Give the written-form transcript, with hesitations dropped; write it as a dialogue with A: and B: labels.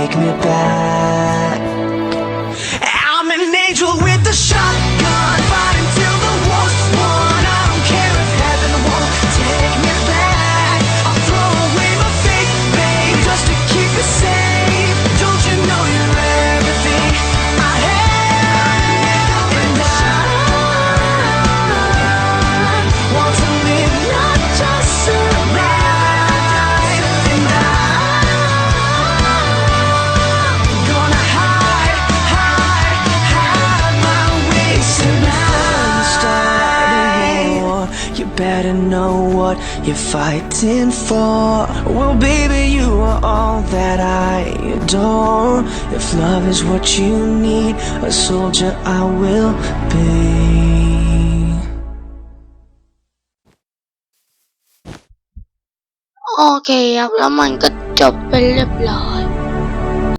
A: take me back. I'm an angel with a shotgun, fighting till the war's won. I don't care if heaven won't take me back. I'll throw away my faith, babe, just to keep it safe. Don't you know you're everything I have? And I want to live, not just survive. And I'm gonna hide my way tonight. You better know what you're fighting for. Well, baby, you are all that I adore. If love is what you need, a soldier I will be.
B: โอเคครับแล้วมันก็จบไปเรียบร้อย